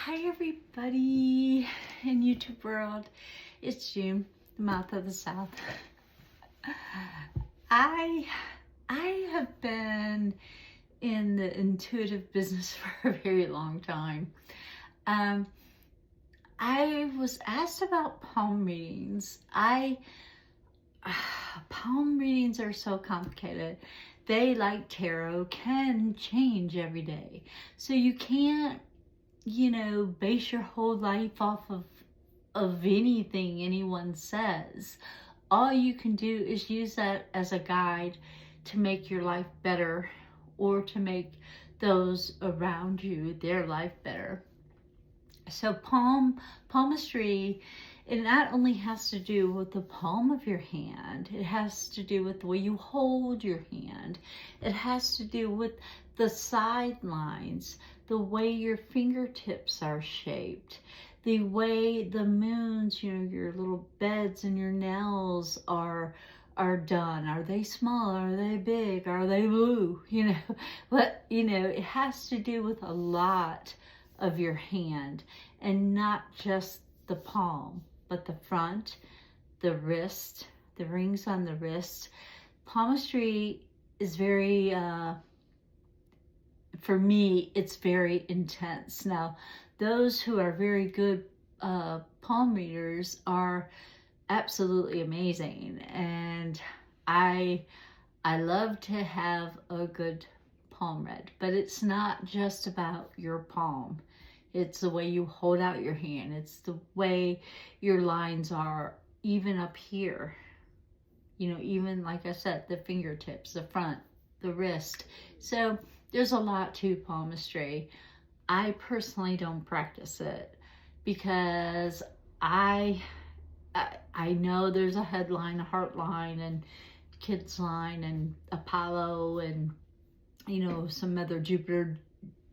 Hi everybody in YouTube world. It's June, the mouth of the South. I have been in the intuitive business for a very long time. I was asked about palm readings. Palm readings are so complicated. They, like tarot, can change every day. So you can't, base your whole life off of anything anyone says. All you can do is use that as a guide to make your life better, or to make those around you, their life better. So palmistry, it not only has to do with the palm of your hand, it has to do with the way you hold your hand. It has to do with the sidelines, the way your fingertips are shaped, the way the moons, your little beds and your nails are done. Are they small? Are they big? Are they blue? But it has to do with a lot of your hand, and not just the palm, but the front, the wrist, the rings on the wrist. Palmistry is very, for me, it's very intense. Now, those who are very good palm readers are absolutely amazing, and I love to have a good palm read, but it's not just about your palm. It's the way you hold out your hand. It's the way your lines are, even up here. Even like I said, the fingertips, the front, the wrist. So there's a lot to palmistry. I personally don't practice it because I know there's a headline, a heart line, and kids line, and Apollo, and some other Jupiter,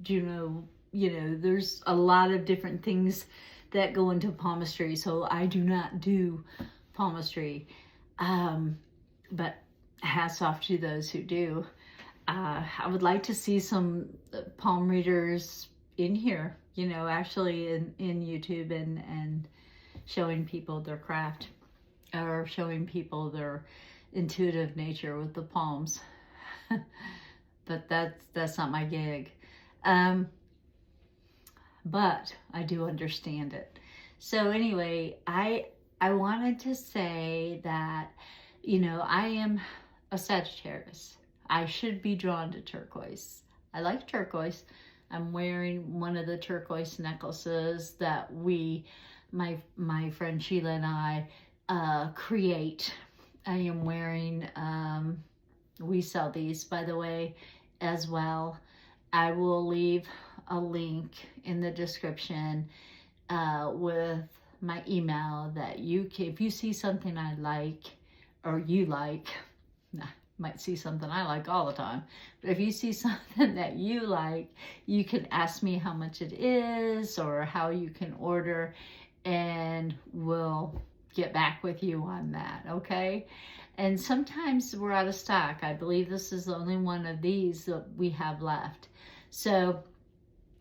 Juno, there's a lot of different things that go into palmistry. So I do not do palmistry, but hats off to those who do. I would like to see some palm readers in here, actually in YouTube, and showing people their craft, or showing people their intuitive nature with the palms. But that's not my gig. But I do understand it. So anyway, I wanted to say that, I am a Sagittarius. I should be drawn to turquoise. I like turquoise. I'm wearing one of the turquoise necklaces that my friend Sheila and I create. I am wearing, we sell these, by the way, as well. I will leave a link in the description with my email that if you see something I like, or you like, might see something I like all the time, but if you see something that you like, you can ask me how much it is or how you can order, and we'll get back with you on that, okay? And sometimes we're out of stock. I believe this is the only one of these that we have left. So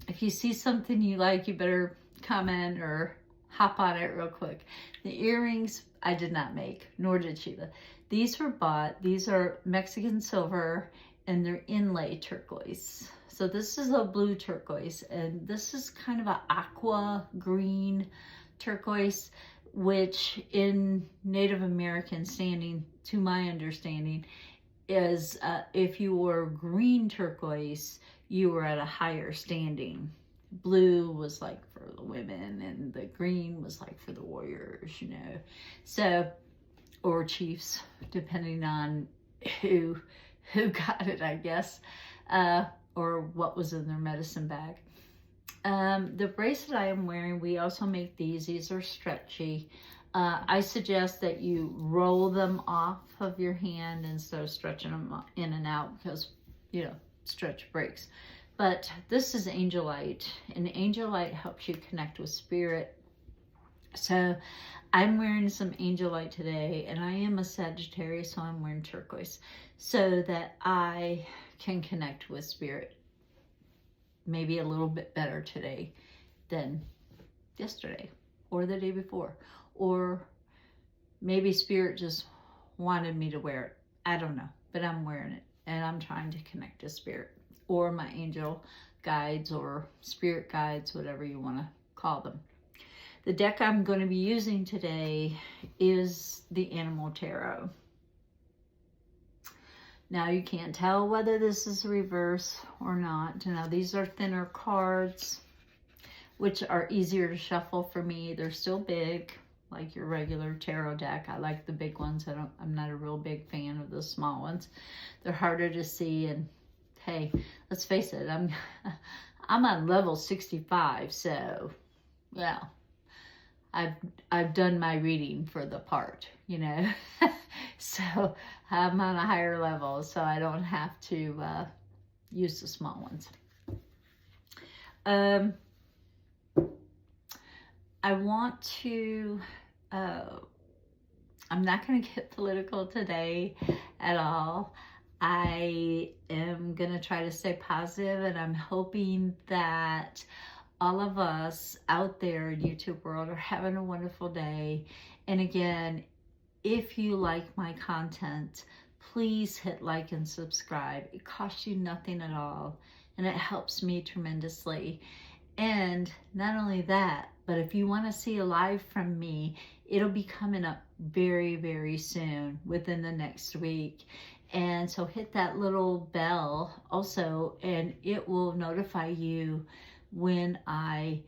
if you see something you like, you better comment or hop on it real quick. The earrings I did not make, nor did Sheila. These were bought. These are Mexican silver, and they're inlay turquoise. So this is a blue turquoise, and this is kind of an aqua green turquoise, which in Native American standing, to my understanding, is if you were green turquoise, you were at a higher standing. Blue was like for the women, and the green was like for the warriors, So, or chiefs, depending on who got it, I guess, or what was in their medicine bag. The bracelet I am wearing, we also make these. These are stretchy. I suggest that you roll them off of your hand instead of stretching them in and out, because, stretch breaks. But this is Angel Light, and Angel Light helps you connect with spirit. So I'm wearing some Angel Light today, and I am a Sagittarius, so I'm wearing turquoise so that I can connect with spirit maybe a little bit better today than yesterday or the day before, or maybe Spirit just wanted me to wear it. I don't know, but I'm wearing it and I'm trying to connect to Spirit or my angel guides or spirit guides, whatever you want to call them. The deck I'm going to be using today is the Animal Tarot. Now you can't tell whether this is reverse or not. Now these are thinner cards, which are easier to shuffle for me. They're still big, like your regular tarot deck. I like the big ones. I'm not a real big fan of the small ones. They're harder to see, and hey, let's face it, I'm on level 65, so yeah. I've done my reading for the part, you know. So I'm on a higher level, so I don't have to use the small ones. I want to, I'm not going to get political today at all. I am going to try to stay positive, and I'm hoping that all of us out there in YouTube world are having a wonderful day. And again, if you like my content, please hit like and subscribe. It costs you nothing at all, and it helps me tremendously. And not only that, but if you want to see a live from me, it'll be coming up very, very soon, within the next week. And so hit that little bell also, and it will notify you when I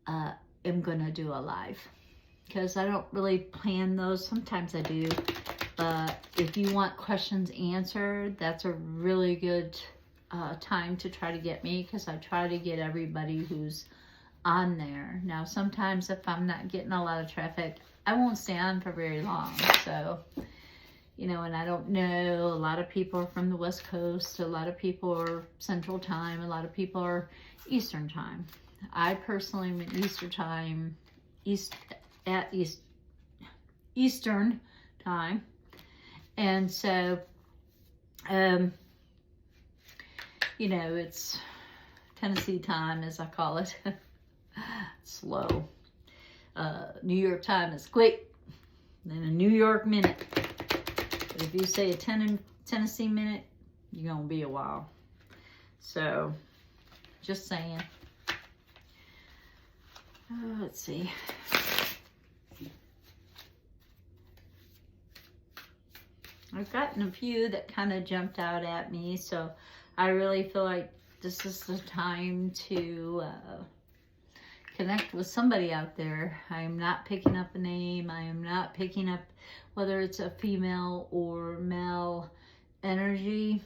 am gonna do a live, because I don't really plan those. Sometimes I do, but if you want questions answered, that's a really good time to try to get me, because I try to get everybody who's on there. Now sometimes if I'm not getting a lot of traffic, I won't stay on for very long. So, you know, and I don't know, a lot of people are from the West Coast, a lot of people are Central Time, a lot of people are Eastern Time. I personally am in Eastern Time, Eastern Time. And so, you know, it's Tennessee time, as I call it. Slow. New York time is quick, then a New York minute. But if you say a Tennessee minute, you're gonna be a while. So, just saying. Let's see. I've gotten a few that kind of jumped out at me, so I really feel like this is the time to connect with somebody out there. I am not picking up a name. I am not picking up whether it's a female or male energy.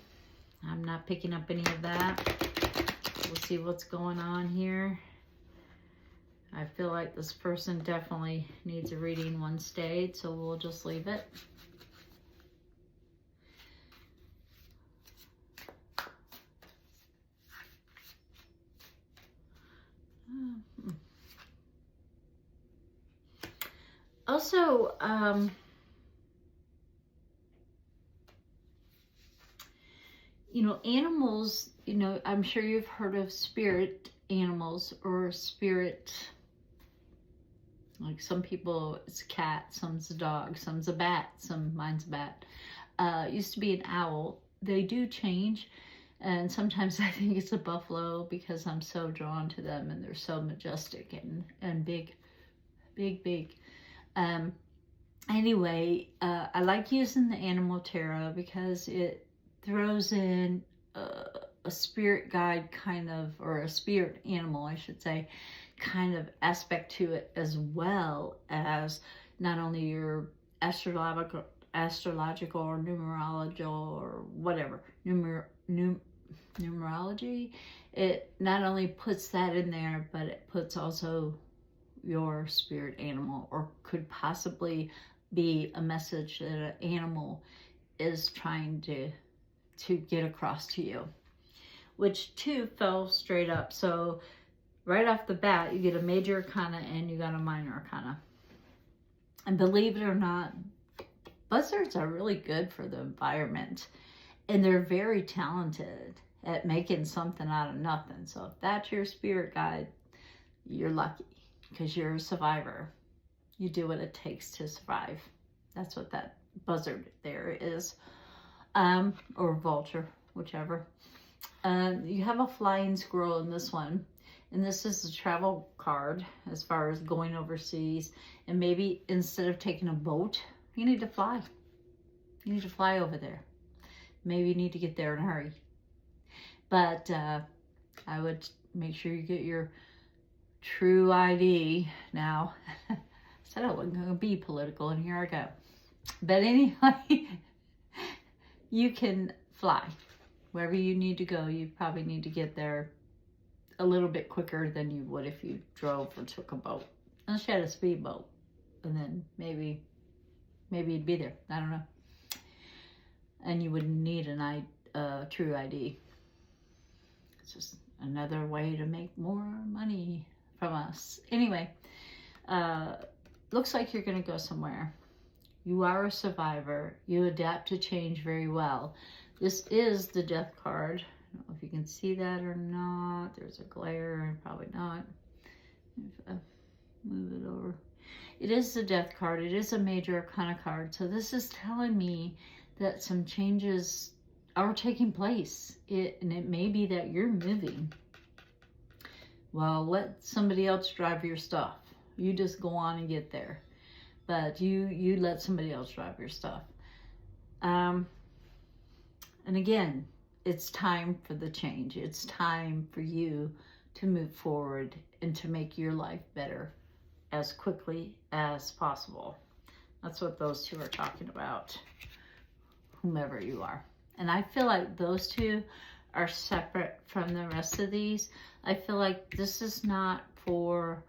I'm not picking up any of that. We'll see what's going on here. I feel like this person definitely needs a reading one stage, so we'll just leave it. Also, you know, animals, you know, I'm sure you've heard of spirit animals or spirit, like some people, it's a cat, some's a dog, some's a bat, mine's a bat. Used to be an owl. They do change, and sometimes I think it's a buffalo because I'm so drawn to them, and they're so majestic and big. Anyway, I like using the Animal Tarot because it throws in a spirit guide kind of, or a spirit animal, I should say, kind of aspect to it, as well as not only your astrological or numerological or whatever, numerology. It not only puts that in there, but it puts also your spirit animal, or could possibly be a message that an animal is trying to get across to you, which too fell straight up. So right off the bat, you get a major arcana and you got a minor arcana. And believe it or not, buzzards are really good for the environment, and they're very talented at making something out of nothing. So if that's your spirit guide, you're lucky because you're a survivor. You do what it takes to survive. That's what that buzzard there is. Or vulture, whichever. You have a flying squirrel in this one. And this is a travel card as far as going overseas. And maybe instead of taking a boat, you need to fly. You need to fly over there. Maybe you need to get there in a hurry. But I would make sure you get your true ID now. I said I wasn't going to be political, and here I go. But anyway, you can fly. Wherever you need to go, you probably need to get there a little bit quicker than you would if you drove or took a boat. Unless you had a speedboat. And then maybe you'd be there. I don't know. And you wouldn't need a true ID. It's just another way to make more money from us. Anyway, looks like you're going to go somewhere. You are a survivor. You adapt to change very well. This is the Death card. I don't know if you can see that or not. There's a glare, probably not. If I move it over. It is the Death card. It is a major arcana card. So this is telling me that some changes are taking place. And it may be that you're moving. Well, let somebody else drive your stuff. You just go on and get there. But you let somebody else drive your stuff. And again, it's time for the change. It's time for you to move forward and to make your life better as quickly as possible. That's what those two are talking about, whomever you are. And I feel like those two are separate from the rest of these. I feel like this is not for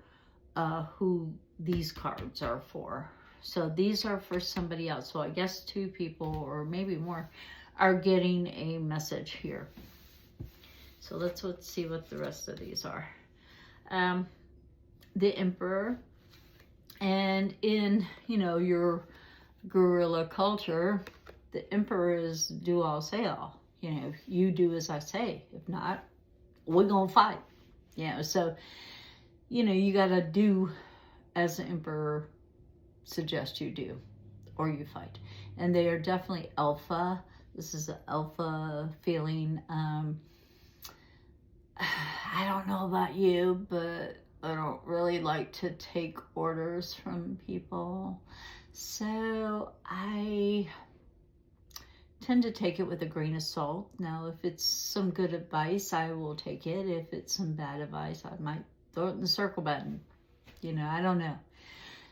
who these cards are for. So these are for somebody else. So I guess two people or maybe more are getting a message here. So let's see what the rest of these are. The Emperor. And in, your guerrilla culture, the Emperor is do all, say all. You do as I say. If not, we're going to fight. So, you got to do as the Emperor suggests you do, or you fight. And they are definitely alpha. This is an alpha feeling. I don't know about you, but I don't really like to take orders from people. So I tend to take it with a grain of salt. Now, if it's some good advice, I will take it. If it's some bad advice, I might throw it in the circle button. I don't know.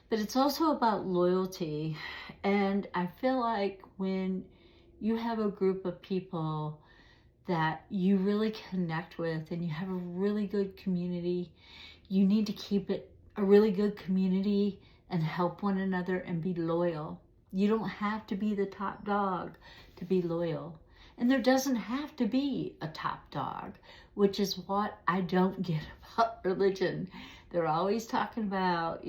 But it's also about loyalty. And I feel like when you have a group of people that you really connect with and you have a really good community, you need to keep it a really good community and help one another and be loyal. You don't have to be the top dog to be loyal. And there doesn't have to be a top dog, which is what I don't get about religion. They're always talking about,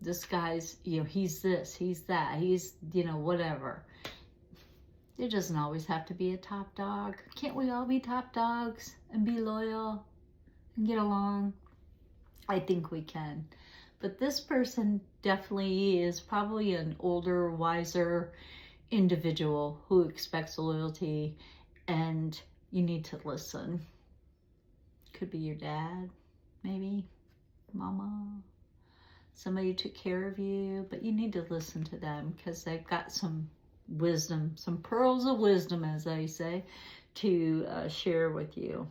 this guy's, he's this, he's that, he's, whatever. There doesn't always have to be a top dog. Can't we all be top dogs and be loyal and get along? I think we can. But this person definitely is probably an older, wiser individual who expects loyalty, and you need to listen. Could be your dad, maybe, mama, somebody who took care of you, but you need to listen to them because they've got some wisdom, some pearls of wisdom, as they say, to share with you.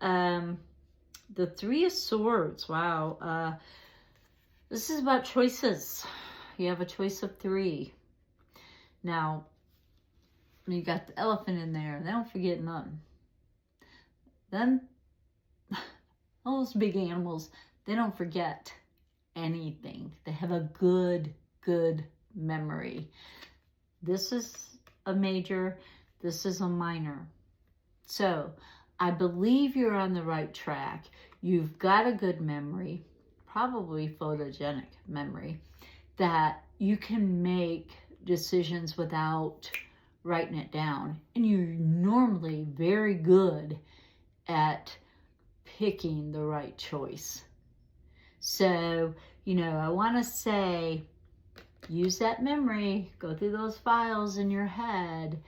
The Three of Swords, wow. This is about choices. You have a choice of three. Now, you got the elephant in there. They don't forget none. Then, all those big animals, they don't forget anything. They have a good memory. This is a major. This is a minor. So, I believe you're on the right track. You've got a good memory, probably photogenic memory, that you can make decisions without writing it down. And you're normally very good at picking the right choice. So, you know, I want to say, use that memory, go through those files in your head,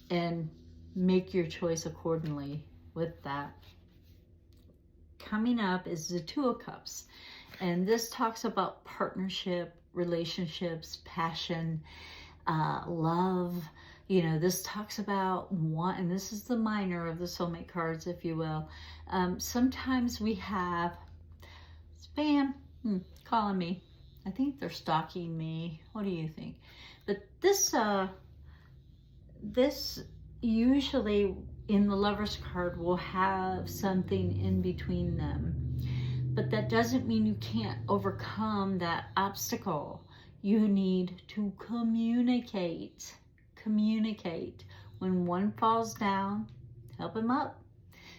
and make your choice accordingly with that. Coming up is the Two of Cups. And this talks about partnership, relationships, passion, love. You know, this talks about one, and this is the minor of the soulmate cards, if you will. Sometimes we have spam calling me. I think they're stalking me. What do you think? But this usually in the Lover's card will have something in between them. But that doesn't mean you can't overcome that obstacle. You need to communicate. Communicate. When one falls down, help him up.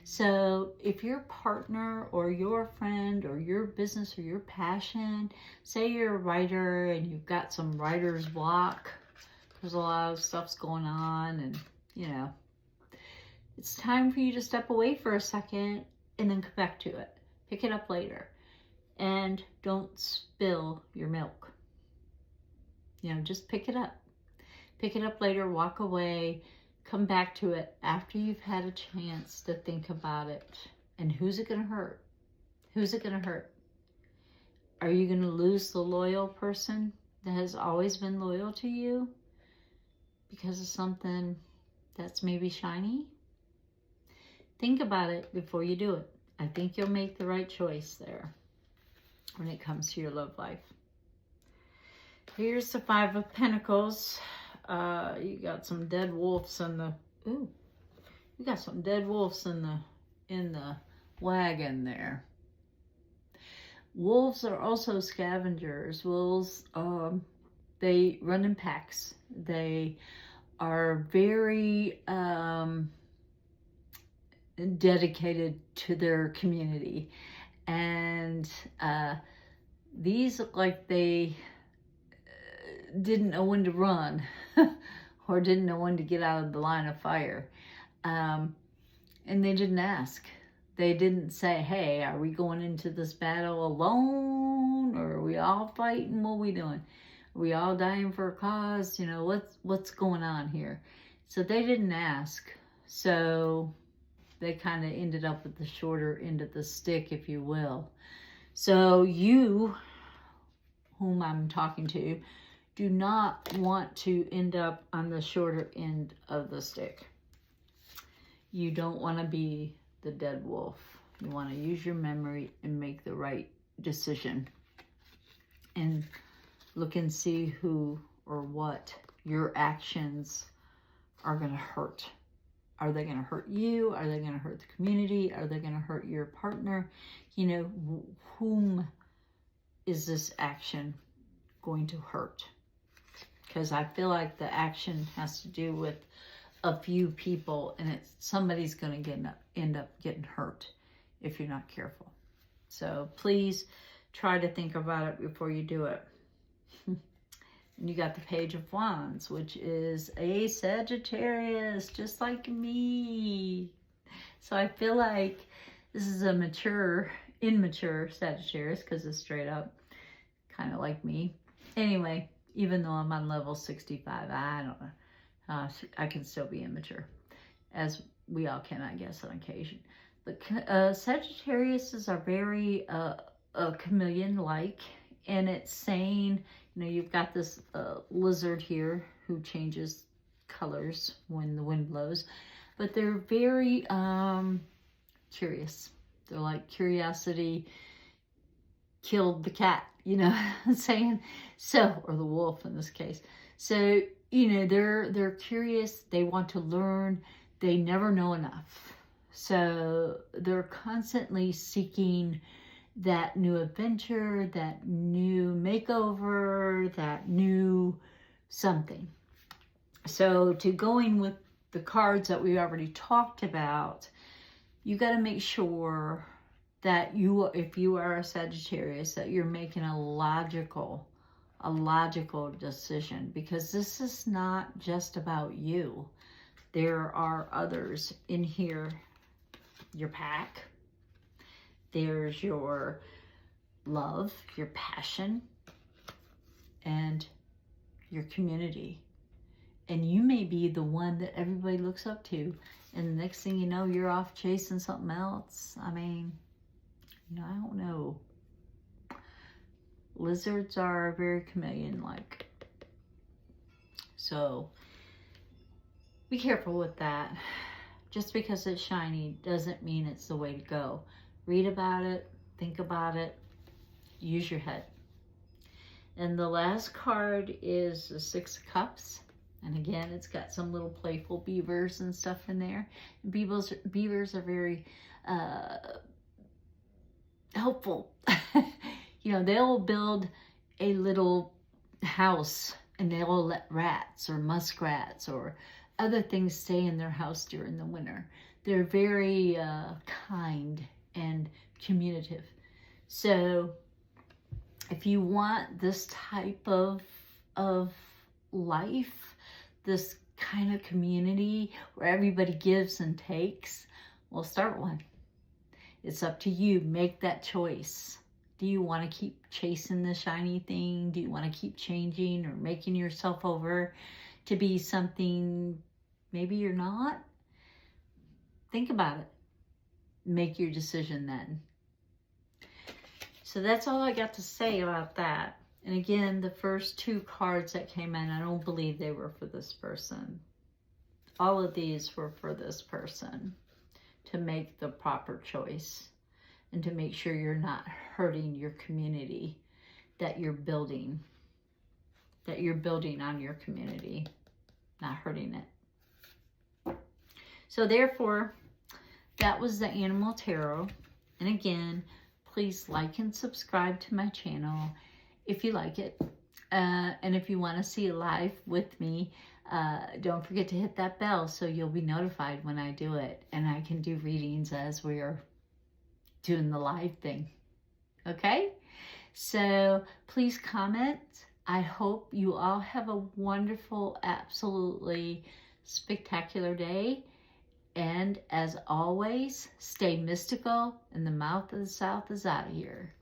So if your partner or your friend or your business or your passion, say you're a writer and you've got some writer's block, there's a lot of stuff's going on, and you know, it's time for you to step away for a second and then come back to it. Pick it up later. And don't spill your milk. You know, just pick it up. Pick it up later, walk away, come back to it after you've had a chance to think about it. And who's it going to hurt? Who's it going to hurt? Are you going to lose the loyal person that has always been loyal to you because of something that's maybe shiny? Think about it before you do it. I think you'll make the right choice there when it comes to your love life. Here's the Five of Pentacles. You got some dead wolves in the, you got some dead wolves in the wagon there. Wolves are also scavengers. Wolves, they run in packs. They are very dedicated to their community. And these look like they didn't know when to run or didn't know when to get out of the line of fire. And they didn't ask. They didn't say, hey, are we going into this battle alone? Or are we all fighting? What are we doing? Are we all dying for a cause? You know, what's going on here? So they didn't ask. So they kind of ended up with the shorter end of the stick, if you will. So you, whom I'm talking to, do not want to end up on the shorter end of the stick. You don't want to be the dead wolf. You want to use your memory and make the right decision. And look and see who or what your actions are going to hurt. Are they going to hurt you? Are they going to hurt the community? Are they going to hurt your partner? You know, whom is this action going to hurt? Because I feel like the action has to do with a few people, and somebody's going to end up getting hurt if you're not careful. So please try to think about it before you do it. And you got the Page of Wands, which is a Sagittarius, just like me. So I feel like this is a immature Sagittarius, because it's straight up kind of like me. Anyway, even though I'm on level 65, I don't know. I can still be immature, as we all can, I guess, on occasion. But Sagittariuses are very chameleon-like, and it's saying, you know, you've got this lizard here who changes colors when the wind blows, but they're very curious. They're like curiosity killed the cat, you know what I'm saying? So, or the wolf in this case. So, you know, they're curious, they want to learn, they never know enough. So they're constantly seeking that new adventure, that new makeover, that new something. So to going with the cards that we already talked about, you got to make sure that if you are a Sagittarius, that you're making a logical decision, because this is not just about you. There are others in here, your pack, There's your love, your passion, and your community. And you may be the one that everybody looks up to. And the next thing you know, you're off chasing something else. I mean, you know, I don't know. Lizards are very chameleon-like. So be careful with that. Just because it's shiny doesn't mean it's the way to go. Read about it, think about it, use your head. And the last card is the Six of Cups. And again, it's got some little playful beavers and stuff in there. Beavers are very helpful. You know, they'll build a little house and they'll let rats or muskrats or other things stay in their house during the winter. They're very kind and communicative. So if you want this type of life, this kind of community where everybody gives and takes, well, start one. It's up to you. Make that choice. Do you want to keep chasing the shiny thing? Do you want to keep changing or making yourself over to be something maybe you're not? Think about it. Make your decision then. So that's all I got to say about that. And again, the first two cards that came in, I don't believe they were for this person. All of these were for this person to make the proper choice and to make sure you're not hurting your community that you're building on your community, not hurting it. So therefore, that was the Animal Tarot. And again, please like and subscribe to my channel if you like it. And if you want to see it live with me, don't forget to hit that bell so you'll be notified when I do it. And I can do readings as we are doing the live thing. Okay? So please comment. I hope you all have a wonderful, absolutely spectacular day. And as always, stay mystical and the mouth of the South is out of here.